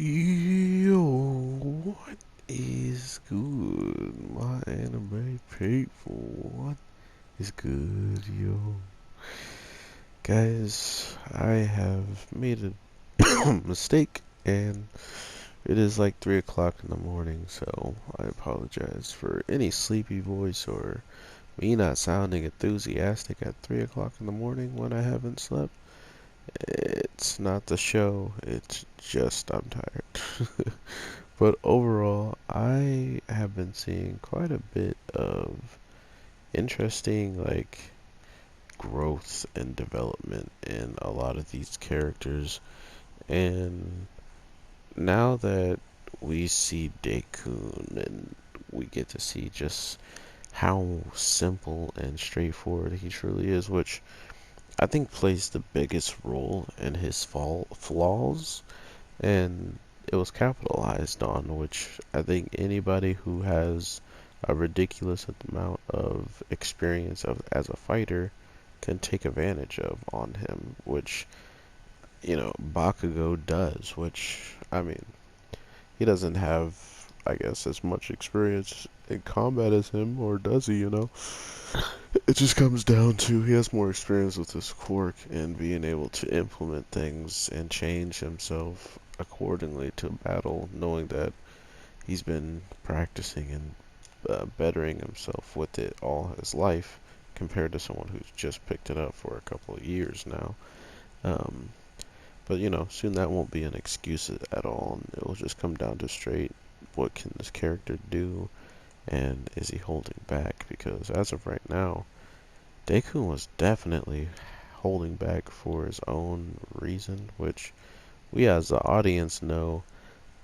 Yo, what is good, my anime people? What is good, yo? Guys, I have made a mistake, and it is like 3 o'clock in the morning, so I apologize for any sleepy voice or me not sounding enthusiastic at 3 o'clock in the morning when I haven't slept. It's not the show, it's just I'm tired. But overall, I have been seeing quite a bit of interesting, growth and development in a lot of these characters. And now that we see Deku and we get to see just how simple and straightforward he truly is, which I think plays the biggest role in his flaws, and it was capitalized on, which I think anybody who has a ridiculous amount of experience as a fighter can take advantage of on him, which, Bakugo does, which, I mean, he doesn't have, I guess, as much experience in combat as him, or does he? It just comes down to he has more experience with his quirk and being able to implement things and change himself accordingly to battle, knowing that he's been practicing and bettering himself with it all his life compared to someone who's just picked it up for a couple of years now. Um, but soon that won't be an excuse at all, and it will just come down to straight what can this character do and is he holding back? Because as of right now, Deku was definitely holding back for his own reason, which we as the audience know,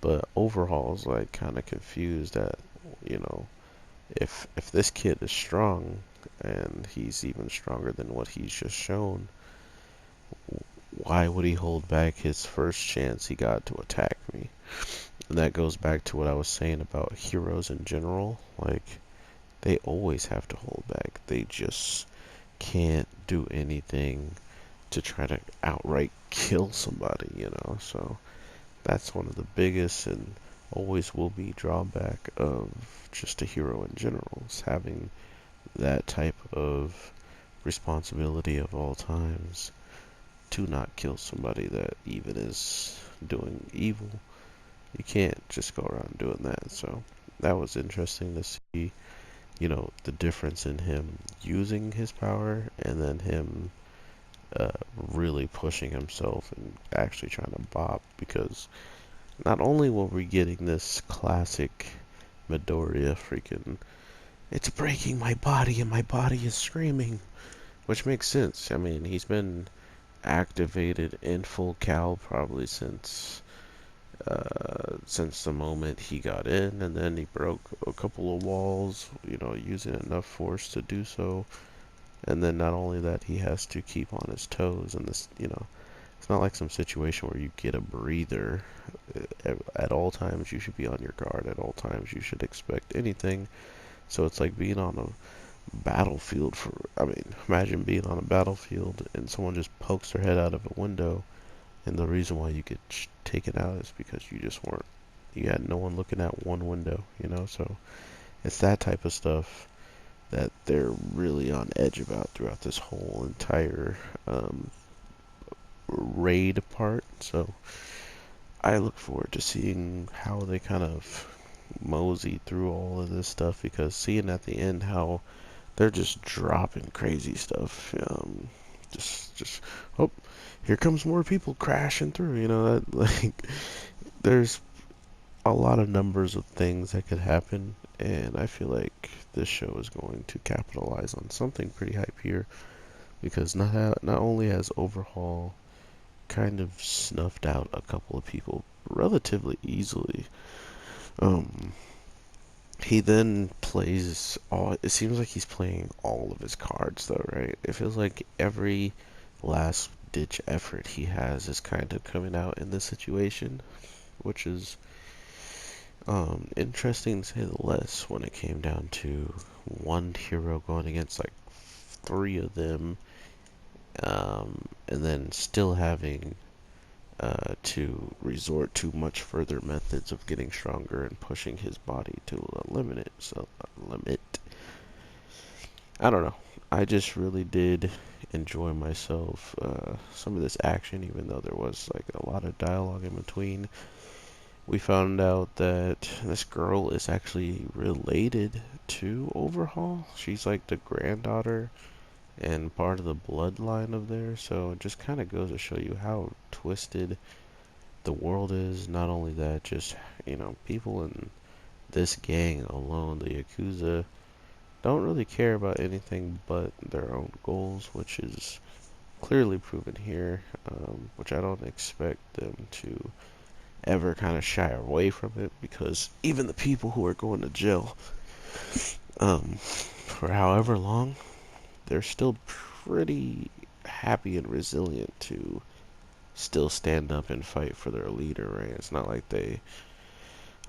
but Overhaul's like kind of confused that, you know, if this kid is strong and he's even stronger than what he's just shown, why would he hold back his first chance he got to attack me? And that goes back to what I was saying about heroes in general. Like, they always have to hold back. They just can't do anything to try to outright kill somebody. So that's one of the biggest and always will be drawback of just a hero in general, is having that type of responsibility of all times to not kill somebody that even is doing evil. You can't just go around doing that. So that was interesting to see, the difference in him using his power and then him uh, really pushing himself and actually trying to bop, because not only were we getting this classic Midoriya freaking, it's breaking my body and my body is screaming, which makes sense. I mean, he's been activated in full cal probably since the moment he got in, and then he broke a couple of walls, using enough force to do so. And then not only that, he has to keep on his toes, and it's not like some situation where you get a breather. At all times, you should be on your guard. At all times, you should expect anything. So it's like being on a battlefield I mean, imagine being on a battlefield and someone just pokes their head out of a window, and the reason why you get taken out is because you had no one looking at one window. So it's that type of stuff that they're really on edge about throughout this whole entire raid part. So I look forward to seeing how they kind of mosey through all of this stuff, because seeing at the end how they're just dropping crazy stuff. Just oh, here comes more people crashing through. That like there's a lot of numbers of things that could happen, and I feel like this show is going to capitalize on something pretty hype here, because not only has Overhaul kind of snuffed out a couple of people relatively easily, um, he then plays all. It seems like he's playing all of his cards, though, right? It feels like every last ditch effort he has is kind of coming out in this situation, which is interesting to say the less when it came down to one hero going against like three of them, and then still having to resort to much further methods of getting stronger and pushing his body to a limit. So, limit. I don't know. I just really did enjoy myself. Some of this action, even though there was like a lot of dialogue in between. We found out that this girl is actually related to Overhaul. She's like the granddaughter and part of the bloodline of there. So it just kind of goes to show you how twisted the world is. Not only that, just, people in this gang alone, the Yakuza, don't really care about anything but their own goals, which is clearly proven here, which I don't expect them to ever kind of shy away from it, because even the people who are going to jail for however long, they're still pretty happy and resilient to still stand up and fight for their leader, right? It's not like they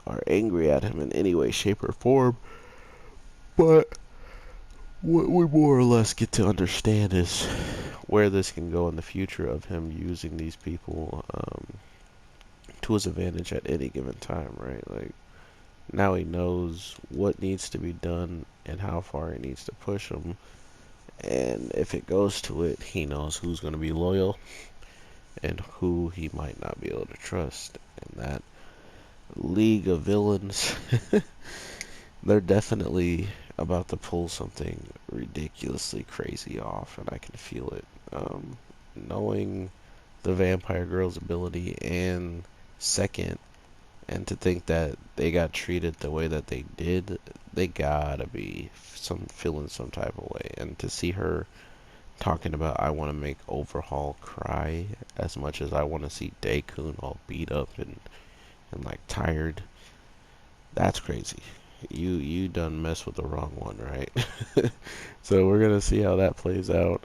are angry at him in any way, shape, or form, but what we more or less get to understand is where this can go in the future of him using these people to his advantage at any given time, right? Like, now he knows what needs to be done and how far he needs to push them. And if it goes to it, he knows who's going to be loyal and who he might not be able to trust. And that league of villains, they're definitely about to pull something ridiculously crazy off, and I can feel it. Knowing the vampire girl's ability, and second, and to think that they got treated the way that they did, they gotta be feeling some type of way. And to see her talking about, I want to make Overhaul cry as much as I want to see Deku all beat up and like tired, that's crazy. You done mess with the wrong one, right? So we're gonna see how that plays out.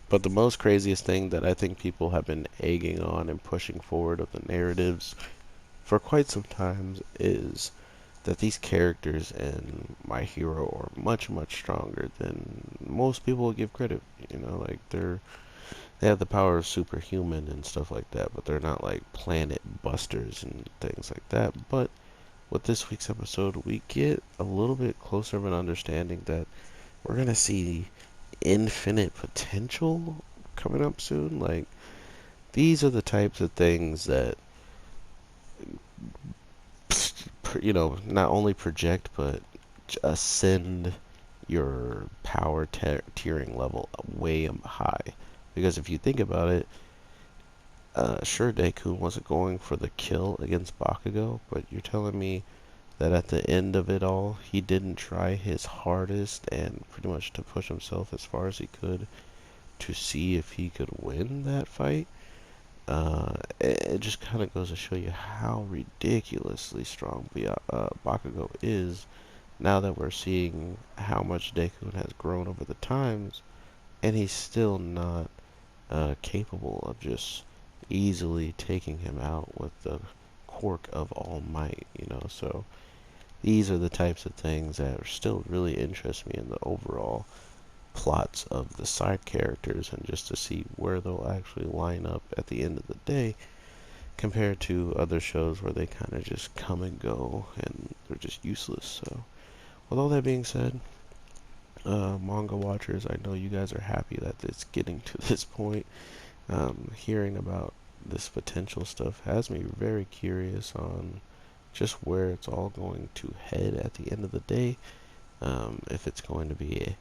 But the most craziest thing that I think people have been egging on and pushing forward of the narratives for quite some time is that these characters in My Hero are much, much stronger than most people would give credit. Like they have the power of superhuman and stuff like that, but they're not like planet busters and things like that. But with this week's episode, we get a little bit closer of an understanding that we're gonna see infinite potential coming up soon. Like, these are the types of things that not only project but ascend your power tiering level way high. Because if you think about it, sure, Deku wasn't going for the kill against Bakugo, but you're telling me that at the end of it all, he didn't try his hardest and pretty much to push himself as far as he could to see if he could win that fight. It just kind of goes to show you how ridiculously strong Bakugo is, now that we're seeing how much Deku has grown over the times, and he's still not capable of just easily taking him out with the quirk of All Might. So these are the types of things that still really interest me in the overall plots of the side characters, and just to see where they'll actually line up at the end of the day, compared to other shows where they kind of just come and go and they're just useless. So with all that being said, manga watchers, I know you guys are happy that it's getting to this point. Hearing about this potential stuff has me very curious on just where it's all going to head at the end of the day. If it's going to be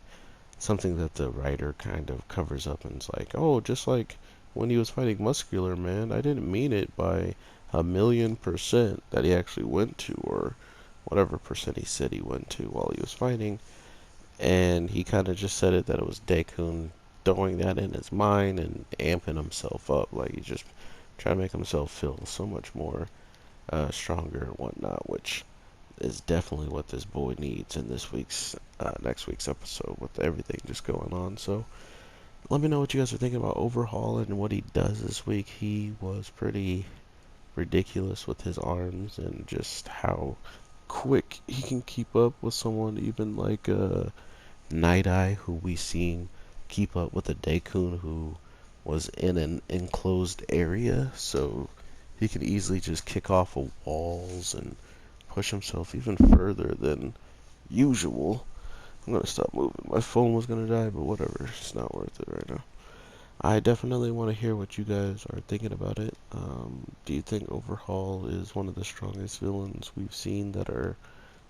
something that the writer kind of covers up and is like, oh, just like when he was fighting Muscular Man, I didn't mean it by 1,000,000% that he actually went to, or whatever percent he said he went to while he was fighting. And he kind of just said it that it was Deku throwing that in his mind and amping himself up. Like, he's just trying to make himself feel so much more stronger and whatnot, which is definitely what this boy needs in next week's episode, with everything just going on. So let me know what you guys are thinking about Overhaul and what he does this week. He was pretty ridiculous with his arms, and just how quick he can keep up with someone even like NightEye, who we seen keep up with a Deku who was in an enclosed area, so he could easily just kick off of walls and push himself even further than usual. I'm gonna stop moving. My phone was gonna die, but whatever. It's not worth it right now. I definitely want to hear what you guys are thinking about it. Do you think Overhaul is one of the strongest villains we've seen that are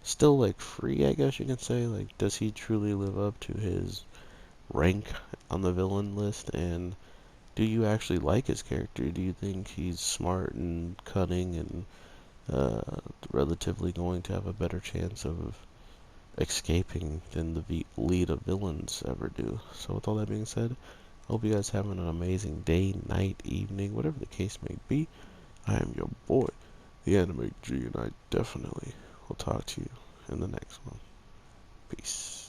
still like free, I guess you can say? Like, does he truly live up to his rank on the villain list? And do you actually like his character? Do you think he's smart and cunning and relatively going to have a better chance of escaping than the lead of villains ever do? So with all that being said, hope you guys having an amazing day, night, evening, whatever the case may be. I am your boy, the Anime G, and I definitely will talk to you in the next one. Peace.